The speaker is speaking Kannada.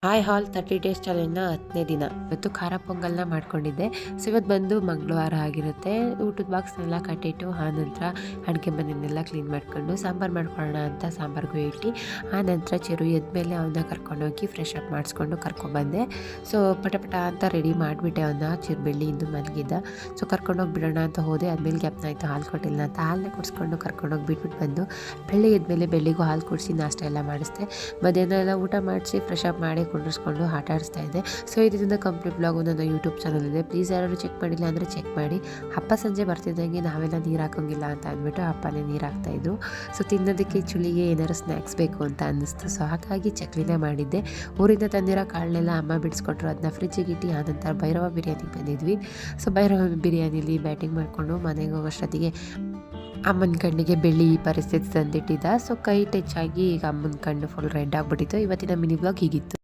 ಹಾಯ್ ಹಾಲ್ 30 ಡೇಸ್ ಚಾಲೆಂಜ್ನ 10ನೇ ದಿನ. ಇವತ್ತು ಖಾರ ಪೊಂಗಲ್ನ ಮಾಡ್ಕೊಂಡಿದ್ದೆ. ಸೊ ಇವತ್ತು ಬಂದು ಮಂಗಳವಾರ ಆಗಿರುತ್ತೆ. ಊಟದ ಬಾಕ್ಸ್ನೆಲ್ಲ ಕಟ್ಟಿಟ್ಟು ಆನಂತರ ಅಡುಗೆ ಮನೆಯನ್ನೆಲ್ಲ ಕ್ಲೀನ್ ಮಾಡ್ಕೊಂಡು ಸಾಂಬಾರು ಮಾಡ್ಕೊಳ್ಳೋಣ ಅಂತ ಸಾಂಬಾರಿಗೂ ಇಟ್ಟು ಆನಂತರ ಚಿರು ಎದ್ಮೇಲೆ ಅವನ್ನ ಕರ್ಕೊಂಡೋಗಿ ಫ್ರೆಶ್ ಅಪ್ ಮಾಡಿಸ್ಕೊಂಡು ಕರ್ಕೊಬಂದೆ. ಸೊ ಪಟ ಅಂತ ರೆಡಿ ಮಾಡಿಬಿಟ್ಟೆ ಅವನ್ನ. ಚಿರು ಬೆಳ್ಳಿ ಇಂದು ಮಲಗಿದ್ದ. ಸೊ ಕರ್ಕೊಂಡೋಗಿ ಬಿಡೋಣ ಅಂತ ಹೋದೆ. ಆದಮೇಲೆ ಜ್ಞಾಪನ ಹಾಲು ಕೊಟ್ಟಿಲ್ಲ ಅಂತ ಹಾಲನ್ನ ಕುಡಿಸ್ಕೊಂಡು ಕರ್ಕೊಂಡೋಗಿ ಬಿಟ್ಬಿಟ್ಟು ಬಂದು ಬೆಳ್ಳಿ ಎದ್ಮೇಲೆ ಬೆಳ್ಳಿಗೂ ಹಾಲು ಕುಡಿಸಿ ನಾಷ್ಟ ಎಲ್ಲ ಮಾಡಿಸ್ದೆ. ಮಧ್ಯಾಹ್ನ ಎಲ್ಲ ಊಟ ಮಾಡಿಸಿ ಫ್ರೆಶ್ ಅಪ್ ಮಾಡಿ ಕುಂಡಿಸ್ಕೊಂಡು ಆಟ ಆಡಿಸ್ತಾ ಇದ್ದೆ. ಸೊ ಇದರಿಂದ ಕಂಪ್ಲೀಟ್ ಬ್ಲಾಗು ನನ್ನ ಯೂಟ್ಯೂಬ್ ಚಾನಲ್ ಇದೆ. ಪ್ಲೀಸ್ ಯಾರು ಚೆಕ್ ಮಾಡಿಲ್ಲ ಅಂದರೆ ಚೆಕ್ ಮಾಡಿ. ಹಬ್ಬ ಸಂಜೆ ಬರ್ತಿದ್ದಂಗೆ ನಾವೆಲ್ಲ ನೀರು ಹಾಕೋಂಗಿಲ್ಲ ಅಂತ ಅಂದ್ಬಿಟ್ಟು ಅಪ್ಪನೇ ನೀರು ಹಾಕ್ತಾಯಿದ್ರು. ಸೊ ತಿನ್ನೋದಕ್ಕೆ ಚುಳಿಗೆ ಏನಾದ್ರು ಸ್ನ್ಯಾಕ್ಸ್ ಬೇಕು ಅಂತ ಅನ್ನಿಸ್ತು. ಸೊ ಹಾಗಾಗಿ ಚಕ್ಲಿನೇ ಮಾಡಿದ್ದೆ. ಊರಿಂದ ತಂದಿರೋ ಕಾಳನ್ನೆಲ್ಲ ಅಮ್ಮ ಬಿಡಿಸ್ಕೊಟ್ರು. ಅದನ್ನ ಫ್ರಿಜ್ಜಿಗೆ ಇಟ್ಟು ಆನಂತರ ಭೈರವ ಬಿರಿಯಾನಿಗೆ ಬಂದಿದ್ವಿ. ಸೊ ಭೈರವ ಬಿರಿಯಾನಿಲಿ ಬ್ಯಾಟಿಂಗ್ ಮಾಡಿಕೊಂಡು ಮನೆಗೆ ಹೋಗೋಷ್ಟೊತ್ತಿಗೆ ಅಮ್ಮನ ಕಣ್ಣಿಗೆ ಬೆಳ್ಳಿ ಈ ಪರಿಸ್ಥಿತಿ ತಂದಿಟ್ಟಿದ್ದ. ಸೊ ಕೈ ಟಚ್ ಆಗಿ ಈಗ ಅಮ್ಮನ ಕಣ್ಣು ಫುಲ್ ರೆಡ್ ಆಗಿಬಿಟ್ಟಿತ್ತು. ಇವತ್ತಿನ ಮಿನಿ ಬ್ಲಾಗ್ ಹೀಗಿತ್ತು.